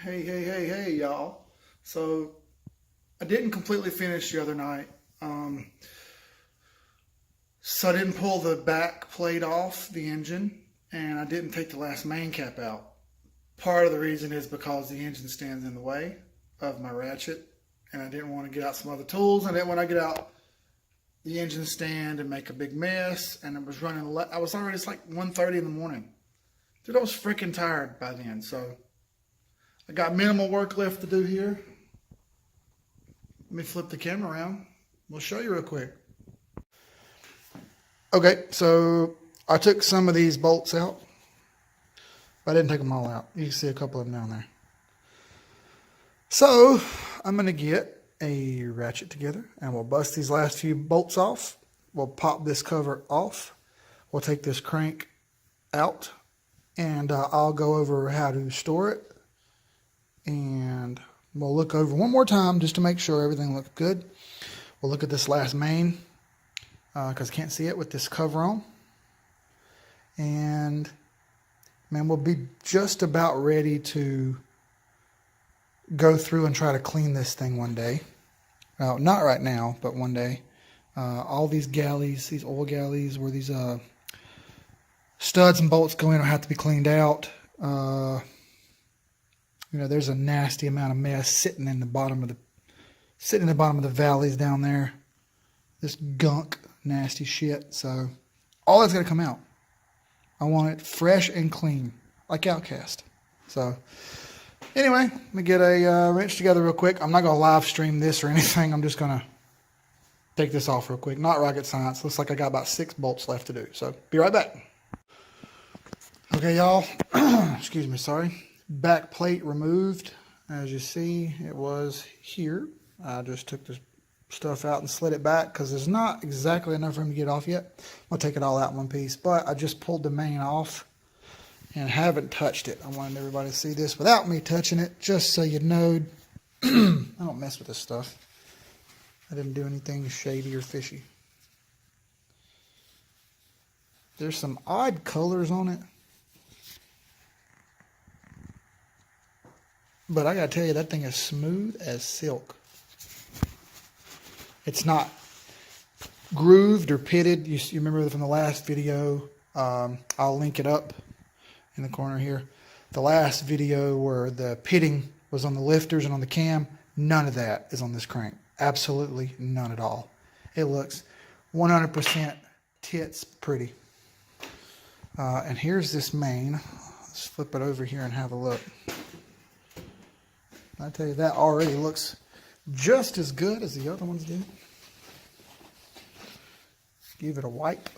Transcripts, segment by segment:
Hey, y'all. So I didn't completely finish the other night. So I didn't pull the back plate off the engine and I didn't take the last main cap out. Part of the reason is because the engine stands in the way of my ratchet and I didn't want to get out some other tools. And then when I get out the engine stand and make a big mess, and it was running, I was already, it's like 1:30 in the morning. Dude, I was freaking tired by then. So I got minimal work left to do here. Let me flip the camera around. We'll show you real quick. Okay, so I took some of these bolts out, but I didn't take them all out. You can see a couple of them down there. So I'm going to get a ratchet together and we'll bust these last few bolts off. We'll pop this cover off. We'll take this crank out and I'll go over how to store it. And we'll look over one more time just to make sure everything looks good. We'll look at this last main because I can't see it with this cover on. And man, we'll be just about ready to go through and try to clean this thing one day. Well, not right now, but one day. All these galleys, these oil galleys where these studs and bolts go in will have to be cleaned out. You know, there's a nasty amount of mess sitting in the bottom of the valleys down there. This gunk, nasty shit. So all that's gonna come out. I want it fresh and clean, like Outcast. So anyway, let me get a wrench together real quick. I'm not gonna live stream this or anything. I'm just gonna take this off real quick. Not rocket science. Looks like I got about 6 bolts left to do. So be right back. Okay, y'all. Excuse me. Sorry. Back plate removed. As you see, it was here. I just took the stuff out and slid it back because there's not exactly enough room to get off yet. I'll take it all out in one piece, but I just pulled the main off and haven't touched it. I wanted everybody to see this without me touching it, just so you know. I don't mess with this stuff. I didn't do anything shady or fishy. There's some odd colors on it. But I gotta tell you, that thing is smooth as silk. It's not grooved or pitted. You remember from the last video. I'll link it up in the corner here. The last video where the pitting was on the lifters and on the cam, none of that is on this crank. Absolutely none at all. It looks 100% tits pretty. And here's this main. Let's flip it over here and have a look. I tell you, that already looks just as good as the other ones do. Give it a wipe.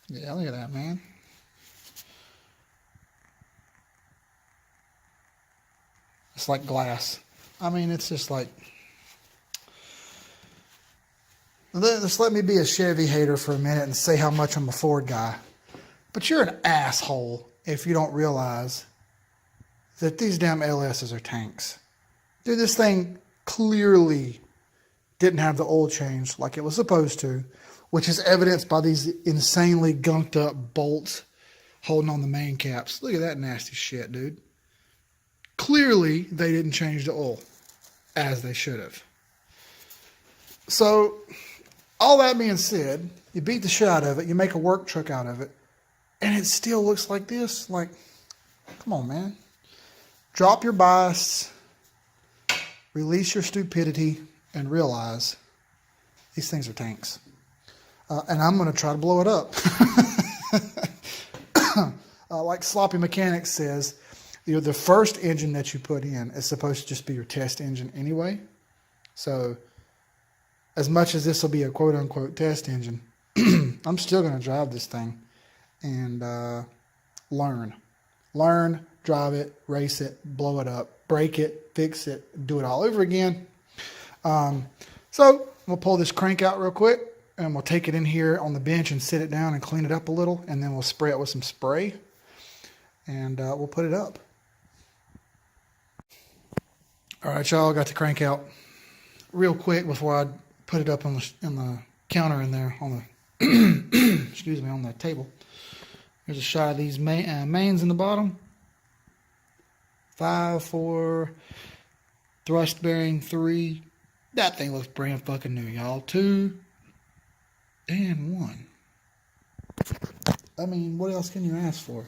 Yeah, look at that, man. It's like glass. I mean, it's just like... Just let me be a Chevy hater for a minute and say how much I'm a Ford guy. But you're an asshole if you don't realize that these damn LSs are tanks. Dude, this thing clearly didn't have the oil change like it was supposed to, which is evidenced by these insanely gunked up bolts holding on the main caps. Look at that nasty shit, dude. Clearly, they didn't change the oil as they should have. So, all that being said, you beat the shit out of it, you make a work truck out of it, and it still looks like this. Like, come on, man. Drop your bias, release your stupidity, and realize these things are tanks. And I'm going to try to blow it up. Like Sloppy Mechanics says, the first engine that you put in is supposed to just be your test engine anyway. So, as much as this will be a quote-unquote test engine, I'm still going to drive this thing and learn, drive it, race it, blow it up, break it, fix it, do it all over again. So we'll pull this crank out real quick and we'll take it in here on the bench and sit it down and clean it up a little, and then we'll spray it with some spray and we'll put it up. All right, y'all, got the crank out real quick before I put it up on the counter in there on the excuse me, on the table. There's a shot of these mains in the bottom. 5, 4, thrust bearing 3. That thing looks brand fucking new, y'all. 2 and 1. I mean, what else can you ask for?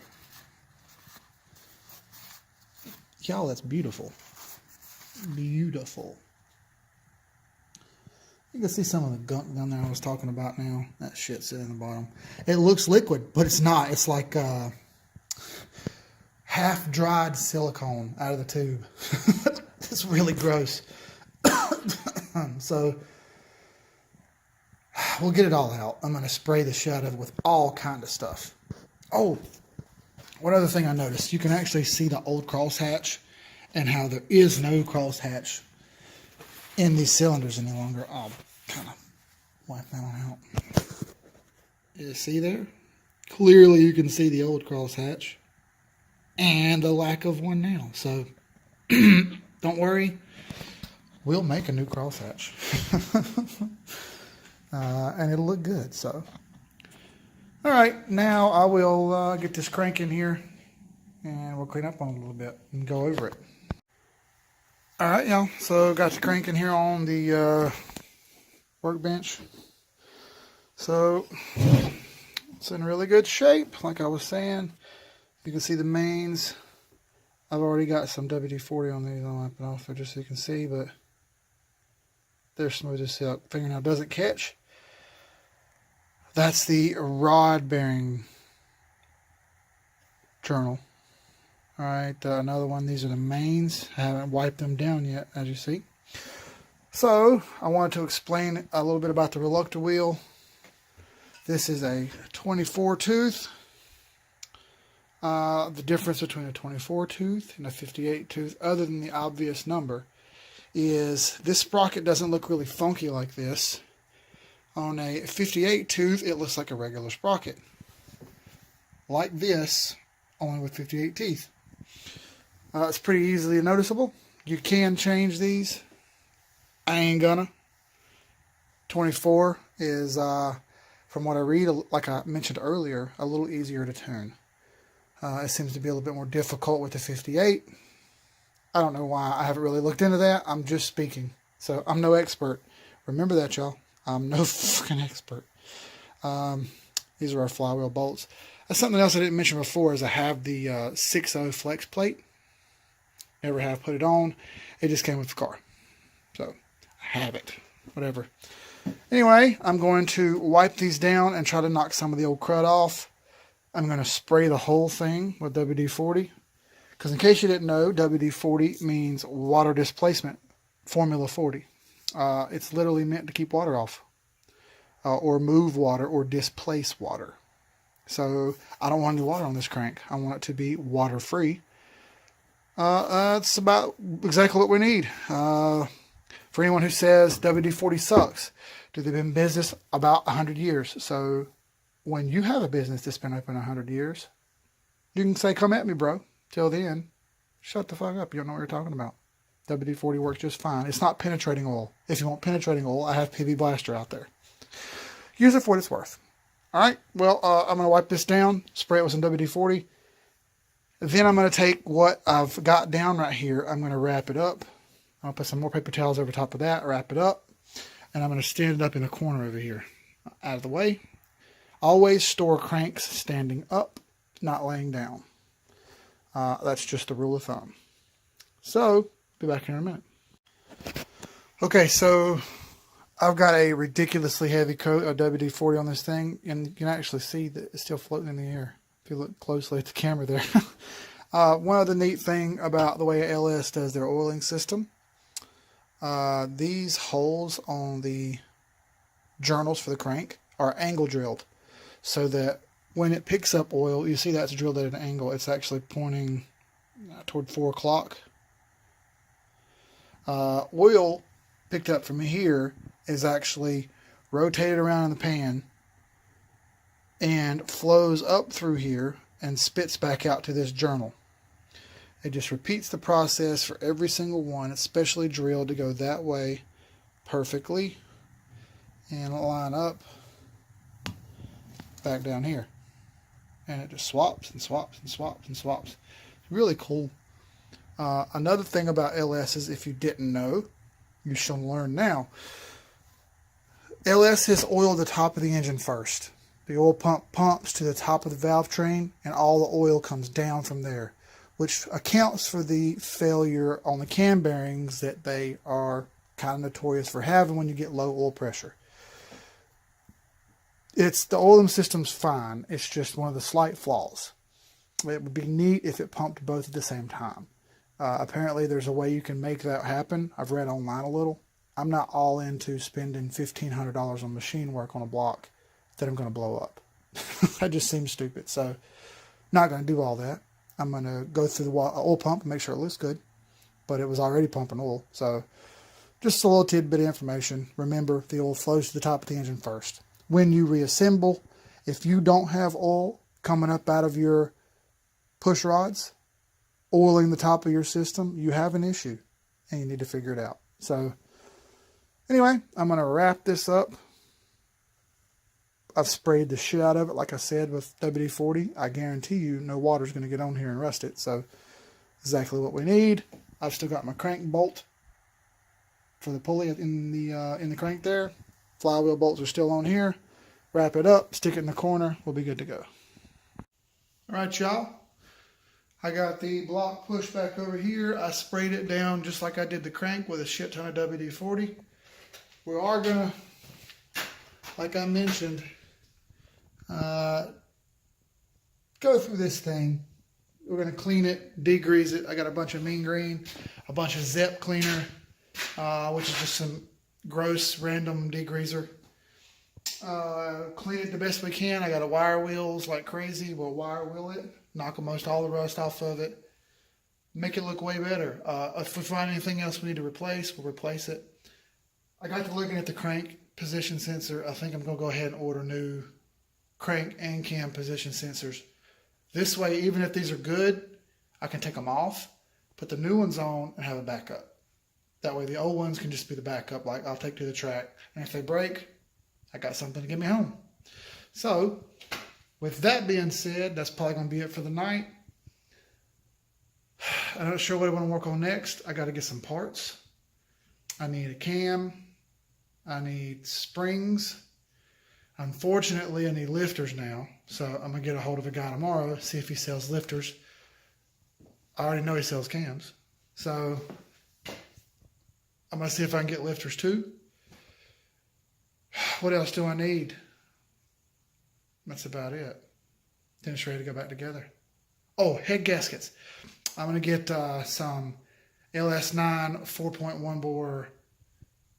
Y'all, that's beautiful. Beautiful. You can see some of the gunk down there I was talking about now. That shit sitting in the bottom. It looks liquid, but it's not. It's like half-dried silicone out of the tube. It's really gross. So we'll get it all out. I'm going to spray the shit out of it with all kind of stuff. Oh, one other thing I noticed. You can actually see the old crosshatch and how there is no crosshatch in these cylinders any longer. I'll kind of wipe that one out. You see there? Clearly you can see the old crosshatch and the lack of one now. So don't worry. We'll make a new crosshatch. And it'll look good. So, all right, now I will get this crank in here and we'll clean up on it a little bit and go over it. All right, y'all. So got the crank in here on the workbench. So it's in really good shape, like I was saying. You can see the mains. I've already got some WD-40 on these. I'll wipe it off there just so you can see, but they're smooth as silk. Fingernail doesn't catch. That's the rod bearing journal. All right, another one. These are the mains. I haven't wiped them down yet, as you see. So I wanted to explain a little bit about the reluctor wheel. This is a 24 tooth. The difference between a 24 tooth and a 58 tooth, other than the obvious number, is this sprocket doesn't look really funky like this. On a 58 tooth, it looks like a regular sprocket. Like this, only with 58 teeth. It's pretty easily noticeable. You can change these. I ain't gonna. 24 is, from what I read, like I mentioned earlier, a little easier to tune. It seems to be a little bit more difficult with the 58. I don't know why. I haven't really looked into that. I'm just speaking. So I'm no expert. Remember that, y'all. I'm no fucking expert. These are our flywheel bolts. That's something else I didn't mention before is I have the 6.0 flex plate. Never have put it on. It just came with the car. So I have it. Whatever. Anyway, I'm going to wipe these down and try to knock some of the old crud off. I'm going to spray the whole thing with WD-40. Because in case you didn't know, WD-40 means water displacement. Formula 40. It's literally meant to keep water off. Or move water or displace water. So I don't want any water on this crank. I want it to be water free. That's about exactly what we need. For anyone who says WD-40 sucks, they've been in business about 100 years. So when you have a business that's been open 100 years, you can say, come at me, bro. Till then, shut the fuck up. You don't know what you're talking about. WD-40 works just fine. It's not penetrating oil. If you want penetrating oil, I have PB Blaster out there. Use it for what it's worth. All right. Well, I'm going to wipe this down, spray it with some WD-40. Then I'm going to take what I've got down right here. I'm going to wrap it up. I'll put some more paper towels over top of that, wrap it up, and I'm going to stand it up in a corner over here. Out of the way. Always store cranks standing up, not laying down. That's just the rule of thumb. So, be back here in a minute. Okay, so I've got a ridiculously heavy coat of WD-40 on this thing, and you can actually see that it's still floating in the air if you look closely at the camera there. One other neat thing about the way LS does their oiling system, these holes on the journals for the crank are angle drilled, so that when it picks up oil, you see that's drilled at an angle. It's actually pointing toward 4 o'clock. Oil picked up from here is actually rotated around in the pan and flows up through here and spits back out to this journal. It just repeats the process for every single one. It's specially drilled to go that way perfectly and line up back down here. and it just swaps and swaps and swaps and swaps. Really cool. Another thing about LSs, if you didn't know, you shall learn now. LS has oil at the top of the engine first. The oil pump pumps to the top of the valve train, and all the oil comes down from there, which accounts for the failure on the cam bearings that they are kind of notorious for having when you get low oil pressure. The oiling system's fine. It's just one of the slight flaws. It would be neat if it pumped both at the same time. Apparently there's a way you can make that happen. I've read online a little. I'm not all into spending $1,500 on machine work on a block that I'm going to blow up. That just seems stupid. So not going to do all that. I'm going to go through the oil pump and make sure it looks good. But it was already pumping oil. So just a little tidbit of information. Remember, the oil flows to the top of the engine first. When you reassemble, if you don't have oil coming up out of your push rods, oiling the top of your system, you have an issue and you need to figure it out. So anyway, I'm going to wrap this up. I've sprayed the shit out of it, like I said, with WD-40. I guarantee you no water's going to get on here and rust it. So exactly what we need. I've still got my crank bolt for the pulley in the crank there. Flywheel bolts are still on here. Wrap it up, stick it in the corner. We'll be good to go. All right, y'all. I got the block pushed back over here. I sprayed it down just like I did the crank with a shit ton of WD-40. We are going to, like I mentioned, go through this thing. We're going to clean it, degrease it. I got a bunch of mean green, a bunch of Zep cleaner, which is just some gross random degreaser. Clean it the best we can. I got a wire wheels like crazy. We'll wire wheel it, knock almost all the rust off of it, make it look way better. If we find anything else we need to replace, we'll replace it. I got to looking at the crank position sensor. I think I'm going to go ahead and order new crank and cam position sensors. This way, even if these are good, I can take them off, put the new ones on, and have a backup. That way the old ones can just be the backup, like I'll take to the track. And if they break, I got something to get me home. So, with that being said, that's probably going to be it for the night. I'm not sure what I want to work on next. I got to get some parts. I need a cam. I need springs. Unfortunately, I need lifters now. So I'm going to get a hold of a guy tomorrow, see if he sells lifters. I already know he sells cams. So I'm going to see if I can get lifters too. What else do I need? That's about it. Then it's ready to go back together. Oh, head gaskets. I'm going to get some LS9 4.1 bore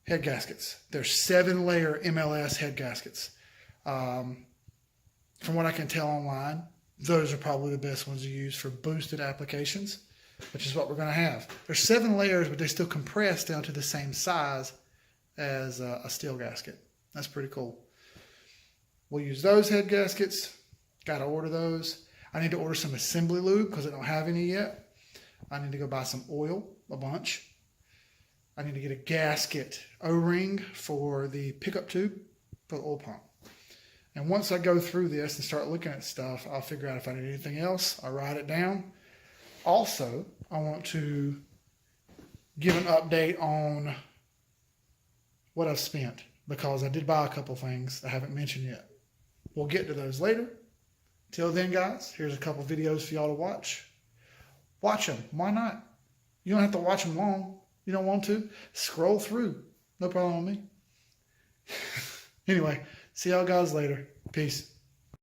head gaskets. They're 7-layer MLS head gaskets. From what I can tell online, those are probably the best ones to use for boosted applications, which is what we're going to have. There's 7 layers, but they still compress down to the same size as a steel gasket. That's pretty cool. We'll use those head gaskets. Got to order those. I need to order some assembly lube because I don't have any yet. I need to go buy some oil, a bunch. I need to get a gasket O-ring for the pickup tube for the oil pump. And once I go through this and start looking at stuff, I'll figure out if I need anything else. I'll write it down. Also, I want to give an update on what I've spent, because I did buy a couple things I haven't mentioned yet. We'll get to those later. Till then, guys, here's a couple videos for y'all to watch. Watch them. Why not? You don't have to watch them long. You don't want to? Scroll through. No problem with me. Anyway, see y'all guys later. Peace.